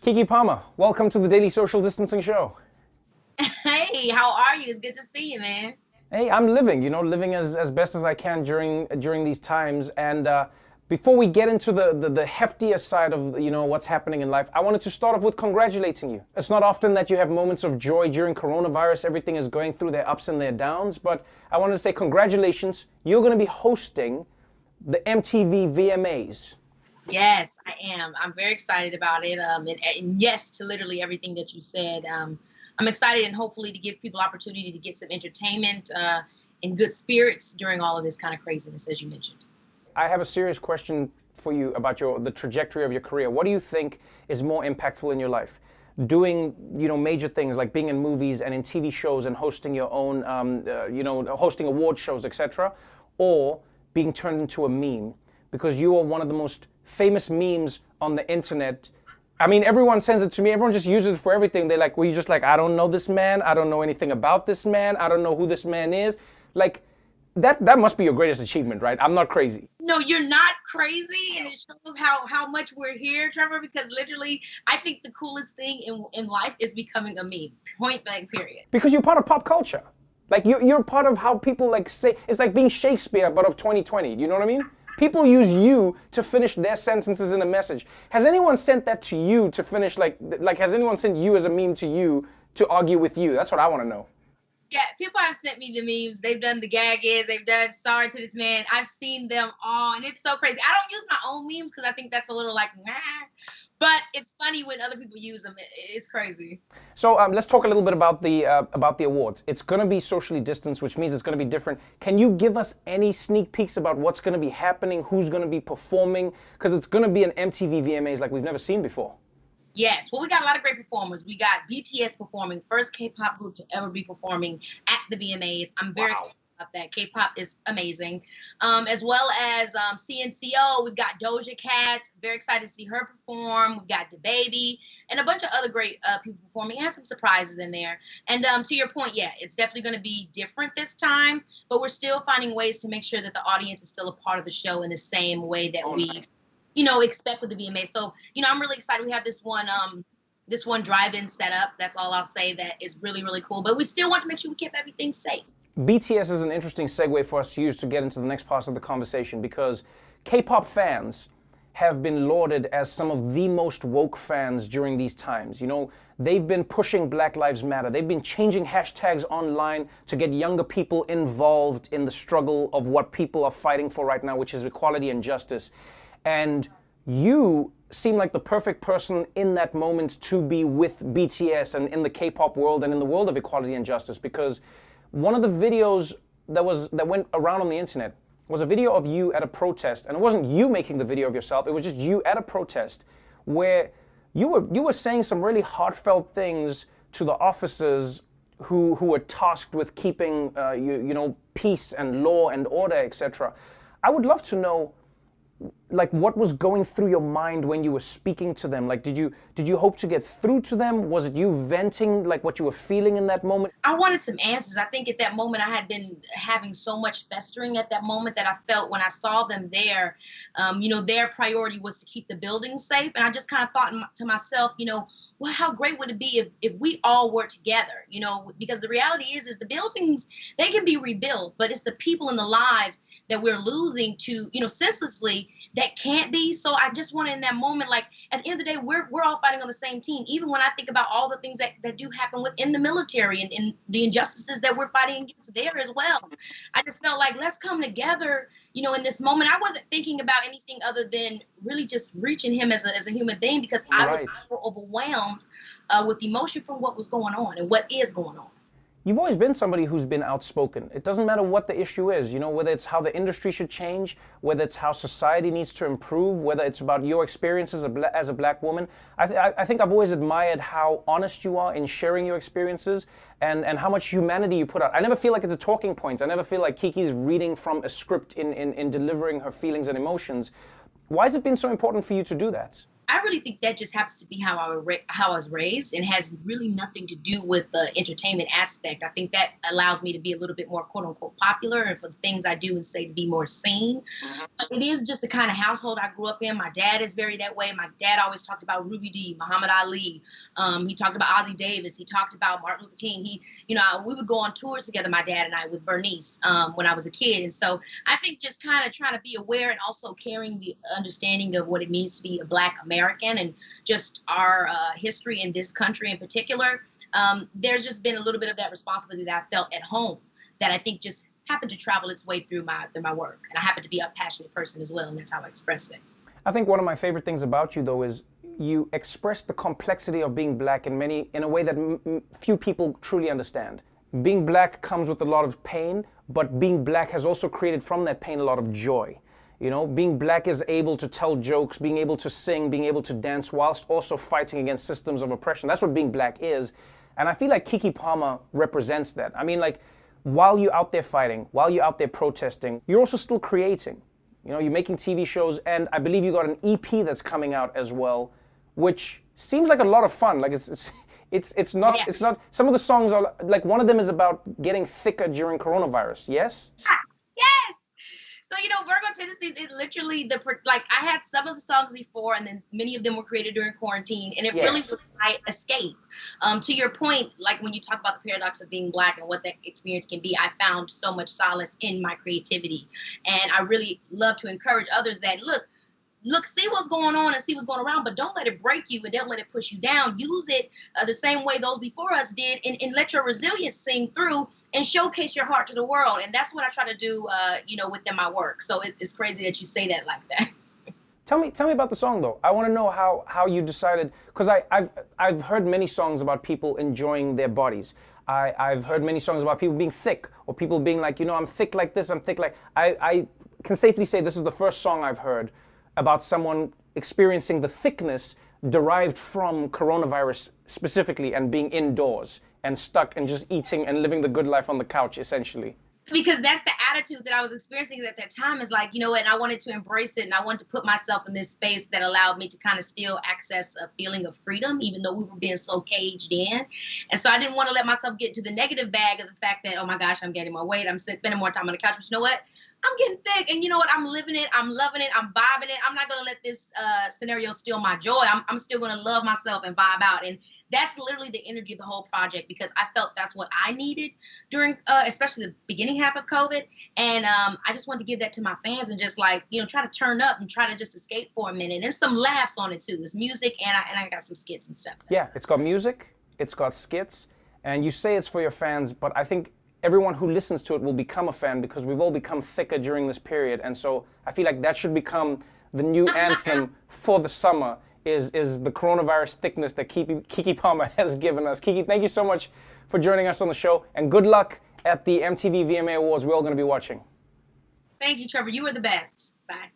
Keke Palmer, welcome to the Daily Social Distancing Show. Hey, how are you? It's good to see you, man. Hey, I'm living as best as I can during these times. And before we get into the heftier side of what's happening in life, I wanted to start off with congratulating you. It's not often that you have moments of joy during coronavirus. Everything is going through their ups and their downs. But I wanted to say congratulations. You're going to be hosting the MTV VMAs. Yes, I am. I'm very excited about it. And yes to literally everything that you said. I'm excited and hopefully to give people opportunity to get some entertainment and good spirits during all of this kind of craziness, as you mentioned. I have a serious question for you about the trajectory of your career. What do you think is more impactful in your life? Doing, major things like being in movies and in TV shows and hosting your own, hosting award shows, etc., or being turned into a meme? Because you are one of the most famous memes on the internet. I mean, everyone sends it to me. Everyone just uses it for everything. They're like, well, you're just like, I don't know this man. I don't know anything about this man. I don't know who this man is. Like, that must be your greatest achievement, right? I'm not crazy. No, you're not crazy, and it shows how much we're here, Trevor, because literally, I think the coolest thing in life is becoming a meme, point blank, period. Because you're part of pop culture. Like, you're part of how people, like, say, it's like being Shakespeare, but of 2020. You know what I mean? People use you to finish their sentences in a message. Has anyone sent that to you to finish, like has anyone sent you as a meme to you to argue with you? That's what I want to know. Yeah, people have sent me the memes. They've done the gag-is. They've done sorry to this man. I've seen them all, and it's so crazy. I don't use my own memes because I think that's a little like, nah. But it's funny when other people use them. It's crazy. So let's talk a little bit about the awards. It's going to be socially distanced, which means it's going to be different. Can you give us any sneak peeks about what's going to be happening, who's going to be performing? Because it's going to be an MTV VMAs like we've never seen before. Yes, well, we got a lot of great performers. We got BTS performing, first K-pop group to ever be performing at the VMAs. I'm very excited about that. K-pop is amazing. As well as CNCO, we've got Doja Cat. Very excited to see her perform. We've got DaBaby and a bunch of other great people performing. It has some surprises in there. And to your point, yeah, it's definitely going to be different this time, but we're still finding ways to make sure that the audience is still a part of the show in the same way that we expect with the VMA. So, I'm really excited. We have this one drive-in setup. That's all I'll say. That is really, really cool. But we still want to make sure we keep everything safe. BTS is an interesting segue for us to use to get into the next part of the conversation, because K-pop fans have been lauded as some of the most woke fans during these times. They've been pushing Black Lives Matter. They've been changing hashtags online to get younger people involved in the struggle of what people are fighting for right now, which is equality and justice. And you seem like the perfect person in that moment to be with BTS and in the K-pop world and in the world of equality and justice, because one of the videos that went around on the internet was a video of you at a protest, and it wasn't you making the video of yourself, it was just you at a protest where you were saying some really heartfelt things to the officers who were tasked with keeping peace and law and order, etc. I would love to know, like, what was going through your mind when you were speaking to them? Like, did you hope to get through to them? Was it you venting, like, what you were feeling in that moment? I wanted some answers. I think at that moment I had been having so much festering at that moment that I felt when I saw them there, their priority was to keep the building safe. And I just kind of thought to myself, well, how great would it be if we all were together, because the reality is the buildings, they can be rebuilt, but it's the people and the lives that we're losing to, senselessly, that can't be. So I just wanted in that moment, like, at the end of the day, we're all fighting on the same team. Even when I think about all the things that do happen within the military and the injustices that we're fighting against there as well. I just felt like, let's come together, in this moment. I wasn't thinking about anything other than really just reaching him as a human being, because I was so overwhelmed with emotion from what was going on and what is going on. You've always been somebody who's been outspoken. It doesn't matter what the issue is, whether it's how the industry should change, whether it's how society needs to improve, whether it's about your experiences as a Black woman. I think I've always admired how honest you are in sharing your experiences and how much humanity you put out. I never feel like it's a talking point. I never feel like Keke's reading from a script in delivering her feelings and emotions. Why has it been so important for you to do that? I really think that just happens to be how how I was raised, and has really nothing to do with the entertainment aspect. I think that allows me to be a little bit more quote unquote popular, and for the things I do and say to be more seen. It is just the kind of household I grew up in. My dad is very that way. My dad always talked about Ruby Dee, Muhammad Ali. He talked about Ozzie Davis. He talked about Martin Luther King. We would go on tours together, my dad and I, with Bernice, when I was a kid. And so I think just kind of trying to be aware and also carrying the understanding of what it means to be a Black American and just our history in this country in particular. There's just been a little bit of that responsibility that I felt at home that I think just happened to travel its way through my work. And I happen to be a passionate person as well, and that's how I express it. I think one of my favorite things about you, though, is you express the complexity of being Black in a way that few people truly understand. Being Black comes with a lot of pain, but being Black has also created from that pain a lot of joy. You know, being Black is able to tell jokes, being able to sing, being able to dance, whilst also fighting against systems of oppression. That's what being Black is. And I feel like Keke Palmer represents that. I mean, like, while you're out there fighting, while you're out there protesting, you're also still creating. You know, you're making TV shows, and I believe you got an EP that's coming out as well, which seems like a lot of fun. Like it's not. Some of the songs are like, one of them is about getting thicker during coronavirus. Yes. Yes. So, Virgo tendencies is literally I had some of the songs before, and then many of them were created during quarantine, and it really was my escape. To your point, like when you talk about the paradox of being Black and what that experience can be, I found so much solace in my creativity. And I really love to encourage others that, look, see what's going on and see what's going around, but don't let it break you and don't let it push you down. Use it the same way those before us did, and let your resilience sing through and showcase your heart to the world. And that's what I try to do, within my work. So it's crazy that you say that like that. Tell me about the song, though. I want to know how you decided, because I've heard many songs about people enjoying their bodies. I've heard many songs about people being thick, or people being like, I'm thick like this, I'm thick like... I can safely say this is the first song I've heard about someone experiencing the thickness derived from coronavirus specifically, and being indoors and stuck and just eating and living the good life on the couch, essentially. Because that's the attitude that I was experiencing at that time, is like, and I wanted to embrace it, and I wanted to put myself in this space that allowed me to kind of still access a feeling of freedom, even though we were being so caged in. And so I didn't want to let myself get to the negative bag of the fact that, oh my gosh, I'm getting more weight, I'm spending more time on the couch. But you know what? I'm getting thick, and you know what? I'm living it. I'm loving it. I'm vibing it. I'm not going to let this scenario steal my joy. I'm still going to love myself and vibe out. And that's literally the energy of the whole project, because I felt that's what I needed during, especially the beginning half of COVID. And I just wanted to give that to my fans and just try to turn up and try to just escape for a minute. And some laughs on it too. It's music, and I got some skits and stuff. Yeah, it's got music, it's got skits, and you say it's for your fans, but I think everyone who listens to it will become a fan, because we've all become thicker during this period. And so I feel like that should become the new anthem for the summer, is the coronavirus thickness that Keke Palmer has given us. Keke, thank you so much for joining us on the show, and good luck at the MTV VMA Awards. We're all going to be watching. Thank you, Trevor. You were the best. Bye.